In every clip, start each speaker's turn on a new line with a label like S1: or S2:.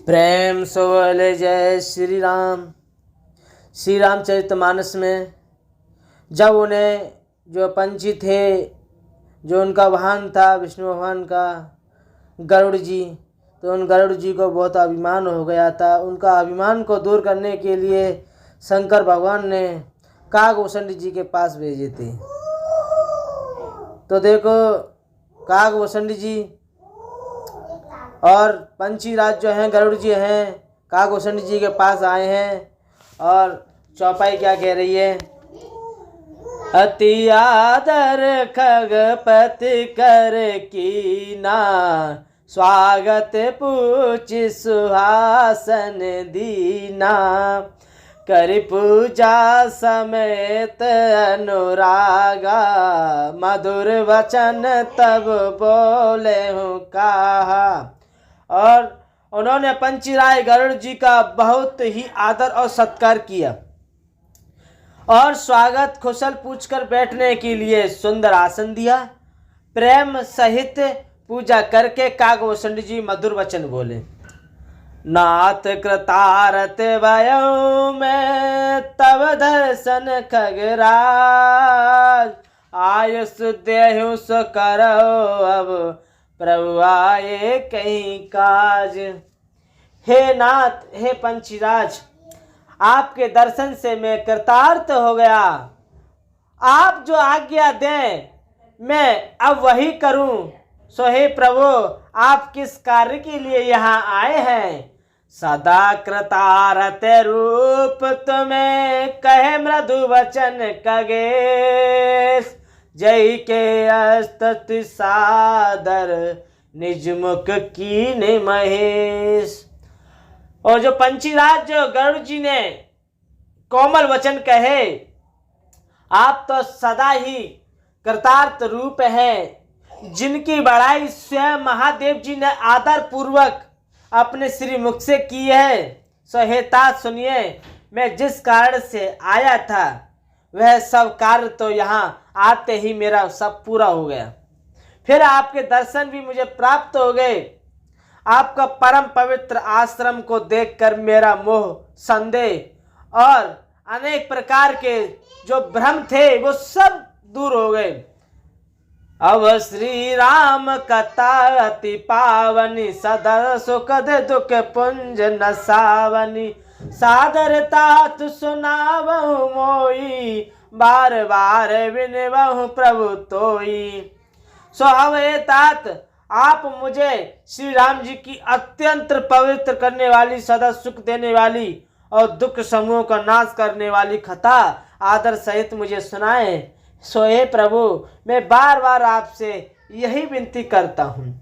S1: प्रेम से बोले जय श्री राम। श्री रामचरितमानस में जब उन्हें जो पंछी थे, जो उनका वाहन था विष्णु भगवान का गरुड़ जी, तो उन गरुड़ जी को बहुत अभिमान हो गया था। उनका अभिमान को दूर करने के लिए शंकर भगवान ने काकभूषण जी के पास भेजे थे। तो देखो, काकभूषण जी और पंछी राज जो हैं, गरुड़ जी हैं, काकभूषण जी के पास आए हैं। और चौपाई क्या कह रही है? अति आदर खगपति कर कीना, स्वागत पूछ सुहासन दीना, करि पूजा समेत अनुरागा, मधुर वचन तब बोले हूँ कहा। और उन्होंने पंचीराय गरुड़ जी का बहुत ही आदर और सत्कार किया और स्वागत कुशल पूछकर बैठने के लिए सुंदर आसन दिया। प्रेम सहित पूजा करके काकभूषण जी मधुर वचन बोले। नाथ कृतारत भयो में तब दर्शन खगराज, आयुष देहु सो करो अब प्रभु आए कहीं काज। हे नाथ, हे पंचीराज, आपके दर्शन से मैं कृतार्थ हो गया। आप जो आज्ञा दें मैं अब वही करूं। सो हे प्रभु, आप किस कार्य के लिए यहाँ आए हैं? सदा कृतारथ रूप तुम्हें कहे मृदु वचन खगेश, जय के अस्तुति सादर निज मुख कीन्हे महेश। और जो पंचीराज जो गरुड़ जी ने कोमल वचन कहे, आप तो सदा ही कृतार्थ रूप हैं, जिनकी बड़ाई स्वयं महादेव जी ने आदर पूर्वक अपने श्री मुख से की है। सो हे तात सुनिए, मैं जिस कारण से आया था वह सब कार्य तो यहाँ आते ही मेरा सब पूरा हो गया। फिर आपके दर्शन भी मुझे प्राप्त हो गए। आपका परम पवित्र आश्रम को देखकर मेरा मोह, संदेह और अनेक प्रकार के जो भ्रम थे वो सब दूर हो गए। अब श्री राम कथा अति पावनी, सदा सुखद दुख पुंज नसावनी, सादर तात सुनावहु मोई, बार बार विनवहु प्रभु तोई। सो हवे तात, आप मुझे श्री राम जी की अत्यंत पवित्र करने वाली, सदा सुख देने वाली और दुख समूह का नाश करने वाली कथा आदर सहित मुझे सुनाए। सो हे प्रभु, मैं बार बार आपसे यही विनती करता हूँ।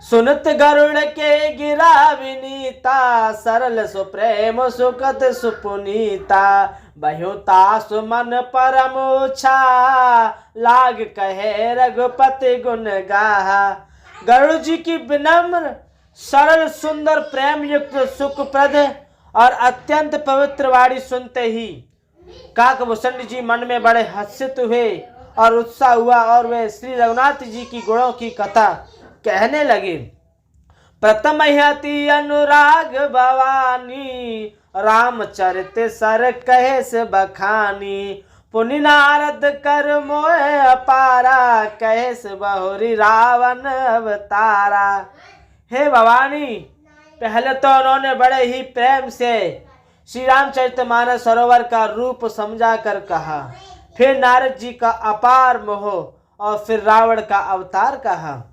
S1: सुनत गरुड़ के गिरा विनीता, सरल सुप्रेम सुखद सुपुनीता, बहुता सुमन परम उछा, लाग कहे रघुपति गुण गाहा। गरुड़ जी की विनम्र, सरल, सुंदर, प्रेम युक्त, सुखप्रद और अत्यंत पवित्र वाणी सुनते ही काकभूषण जी मन में बड़े हर्षित हुए और उत्साह हुआ और वे श्री रघुनाथ जी की गुणों की कथा कहने लगे। प्रथम हति अनुराग भवानी, रामचरित सर कहे से बखानी, पुनि नारद कर मोह अपारा, कहे से बहुरी रावण अवतारा। हे भवानी, पहले तो उन्होंने बड़े ही प्रेम से श्री रामचरितमानस सरोवर का रूप समझा कर कहा। फिर नारद जी का अपार मोह और फिर रावण का अवतार कहा।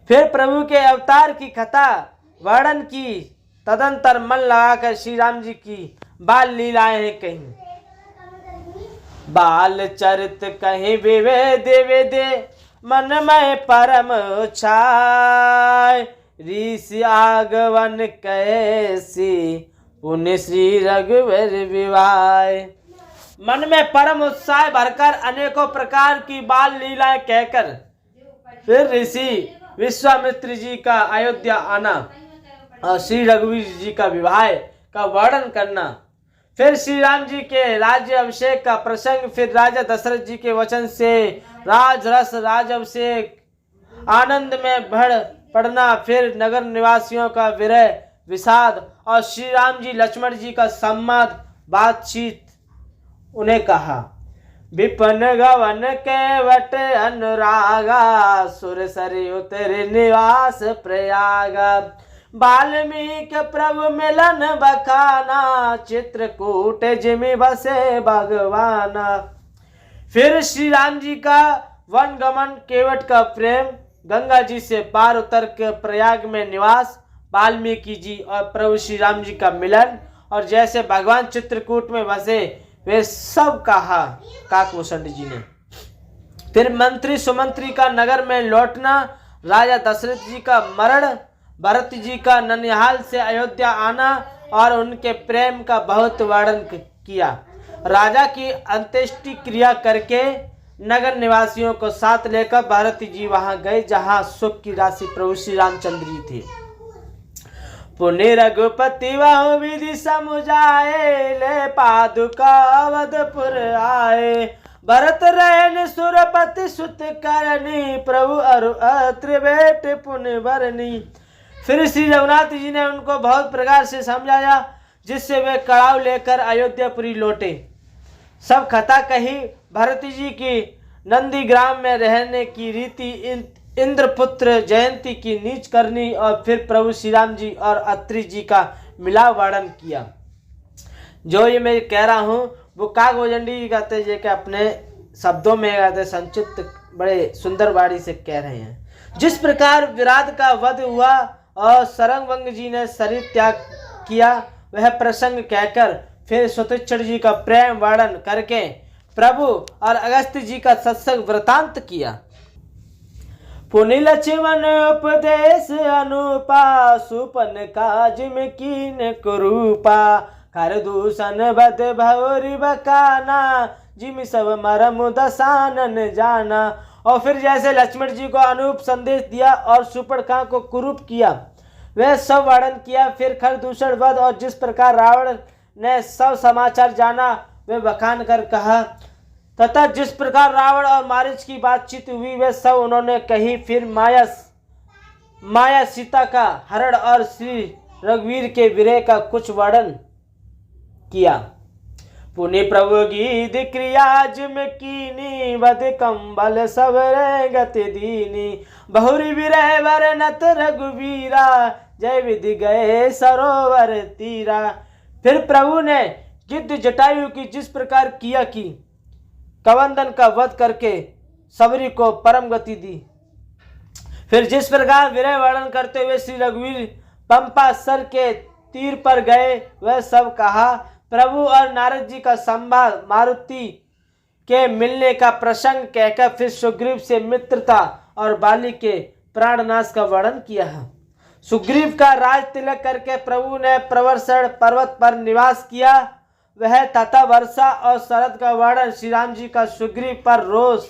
S1: फिर प्रभु के अवतार की कथा वर्णन की। तदंतर मन लगाकर श्री राम जी की बाल लीलाएं हैं कहीं। बाल चरित कहीं विवेद वेदे, मन में परम छाय, ऋषि आगवन कैसी, पुण्य श्री रघुवर विवाय। मन में परम उत्साह भरकर अनेकों प्रकार की बाल लीलाएं कहकर फिर ऋषि विश्वामित्र जी का अयोध्या आना और श्री रघुवीर जी का विवाह का वर्णन करना, फिर श्री राम जी के राज्य अभिषेक का प्रसंग, फिर राजा दशरथ जी के वचन से राजरस राजाभिषेक आनंद में भर पड़ना, फिर नगर निवासियों का विरह विषाद और श्री राम जी लक्ष्मण जी का संवाद बातचीत उन्हें कहा। विपन गवन केवट अनुरागा सुर सरि उतरि निवास प्रयागा वाल्मीकि प्रभु मिलन बखाना चित्रकूट जिमि बसे भगवाना। फिर श्री राम जी का वन गमन केवट का प्रेम गंगा जी से पार उतर के प्रयाग में निवास वाल्मीकि जी और प्रभु श्री राम जी का मिलन और जैसे भगवान चित्रकूट में बसे वे सब कहा काकभूषण जी ने। फिर मंत्री सुमंत्री का नगर में लौटना, राजा दशरथ जी का मरण, भरत जी का ननिहाल से अयोध्या आना और उनके प्रेम का बहुत वर्णन किया। राजा की अंत्येष्टि क्रिया करके नगर निवासियों को साथ लेकर भरत जी वहां गए जहां सुख की राशि प्रभु श्री रामचंद्र जी थे। पुनि रघुपति वह विधि समुझाए ले पादुका अवधपुर आए भरत रैन सुरपति सुत करनी प्रभु अरु त्रिवेट पुण्य बरनी। फिर श्री रघुनाथ जी ने उनको बहुत प्रकार से समझाया जिससे वे कड़ाव लेकर अयोध्यापुरी लौटे। सब कथा कही। भरत जी की नंदीग्राम में रहने की रीति, इंद्रपुत्र जयंती की नीच करनी और फिर प्रभु श्री राम जी और अत्रि जी का मिलाव वर्णन किया। जो ये मैं कह रहा हूँ वो काकभूषण जी कहते हैं कि अपने शब्दों में कहते संक्षिप्त बड़े सुंदर वाणी से कह रहे हैं। जिस प्रकार विराट का वध हुआ और सरंगवंग जी ने शरीर त्याग किया वह प्रसंग कहकर फिर सुतीक्षण जी का प्रेम वर्णन करके प्रभु और अगस्त्य जी का सत्संग वृतांत किया। पुनि लक्ष्मण उपदेश अनुपा सुपन काज में कीन कुरूपा कर दूषण बद भौरि बकाना जिमि सब मरम दसानन जाना। और फिर जैसे लक्ष्मण जी को अनूप संदेश दिया और सुपर्णखा को कुरूप किया वह सब वर्णन किया। फिर खरदूषण वध और जिस प्रकार रावण ने सब समाचार जाना वे बखान कर कहा तथा जिस प्रकार रावण और मारीच की बातचीत हुई वे सब उन्होंने कही। फिर माया सीता का हरण और श्री रघुवीर के विरह का कुछ वर्णन किया। पुनि प्रभु गीत क्रिया जिम कीनी वध कंबल सब गति दीनी बहुरी विरह वरनत रघुवीरा जय विधि गए सरोवर तीरा। फिर प्रभु ने गिद्ध जटायु की जिस प्रकार किया कि कवंदन का वध करके सबरी को परम गति दी। फिर जिस प्रकार विरह वर्णन करते हुए श्री रघुवीर पंपा सर के तीर पर गए वह सब कहा। प्रभु और नारद जी का संवाद, मारुति के मिलने का प्रसंग कहकर फिर सुग्रीव से मित्रता और बाली के प्राणनाश का वर्णन किया है। सुग्रीव का राज तिलक करके प्रभु ने प्रवर्षण पर्वत पर निवास किया वह तथा वर्षा और शरद का वर्णन श्री राम जी का सुग्रीव पर रोष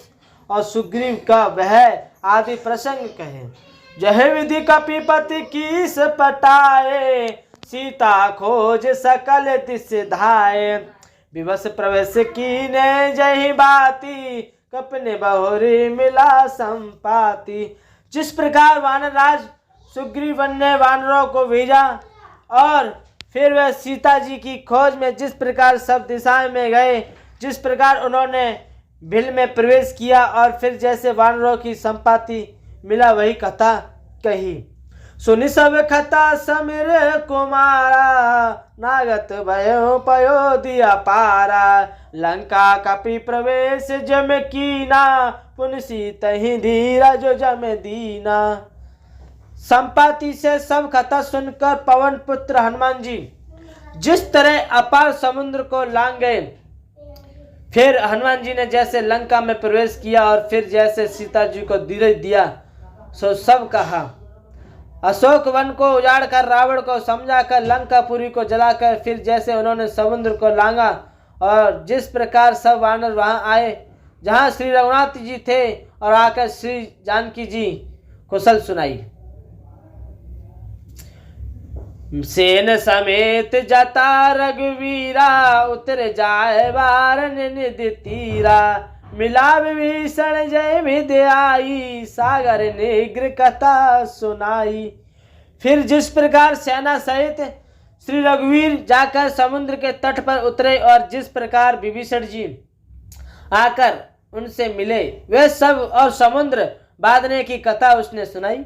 S1: और सुग्रीव का वह आदि प्रसंग कहे। जय विधि कपिपति कीस पटाए सीता खोज सकल दिस धाये विवश प्रवेश कीने जही बाती कपने बहुरी मिला संपाति। जिस प्रकार वानरराज सुग्रीव ने वानरों को भेजा और फिर वह सीता जी की खोज में जिस प्रकार सब दिशाएं में गए, जिस प्रकार उन्होंने भील में प्रवेश किया और फिर जैसे वानरों की संपाति मिला वही कथा कही। सुनि सब कथा समीर कुमारा नागत भयो पयो दिया पारा लंका कपि प्रवेश जम कीना पुनि सीतहि धीरज जम दीना। संपाति से सब कथा सुनकर पवन पुत्र हनुमान जी जिस तरह अपार समुद्र को लांग गए, फिर हनुमान जी ने जैसे लंका में प्रवेश किया और फिर जैसे सीता जी को धीरज दिया सो सब कहा। अशोक वन को उजाड़ कर रावण को समझाकर लंकापुरी को जलाकर फिर जैसे उन्होंने समुद्र को लांगा और जिस प्रकार सब वानर वहां आए जहां श्री रघुनाथ जी थे और आकर श्री जानकी जी कुशल सुनाई। सेन समेत जता रघुवीरा उतर जाए बारन निधि तीरा मिला विभीषण जय विद्याई सागर निग्र कथा सुनाई। फिर जिस प्रकार सेना सहित श्री रघुवीर जाकर समुद्र के तट पर उतरे और जिस प्रकार विभीषण जी आकर उनसे मिले, वे सब और समुद्र बांधने की कथा उसने सुनाई।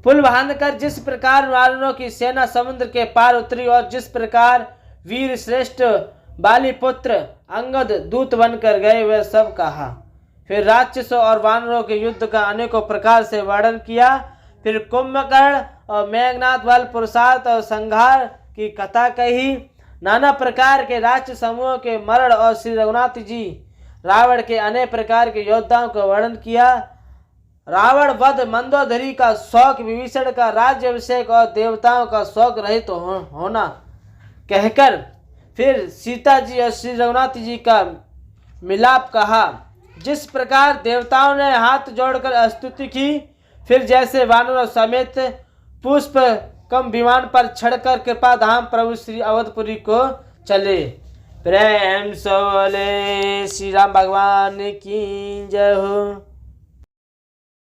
S1: पुल बांधकर जिस प्रकार वानरों की सेना समुद्र के पार उतरी और जिस प्रकार वीर श्रेष्ठ बालीपुत्र अंगद दूत बनकर गए, वे सब कहा। फिर राक्षसों और वानरों के युद्ध का अनेकों प्रकार से वर्णन किया। फिर कुंभकर्ण और मेघनाथ बल पुरुषार्थ और संहार की कथा कही। नाना प्रकार के राक्षस समूहों के मरण और श्री रघुनाथ जी रावण के अनेक प्रकार के योद्धाओं का वर्णन किया। रावण वध, मंदोदरी का शौक, विभीषण का राज्य अभिषेक और देवताओं का शौक रहित होना कहकर फिर सीता जी और श्री रघुनाथ जी का मिलाप कहा। जिस प्रकार देवताओं ने हाथ जोड़कर स्तुति की, फिर जैसे वानरों समेत पुष्प कम विमान पर चढ़कर कृपा धाम प्रभु श्री अवधपुरी को चले। प्रेम से बोले श्री राम भगवान की जय हो।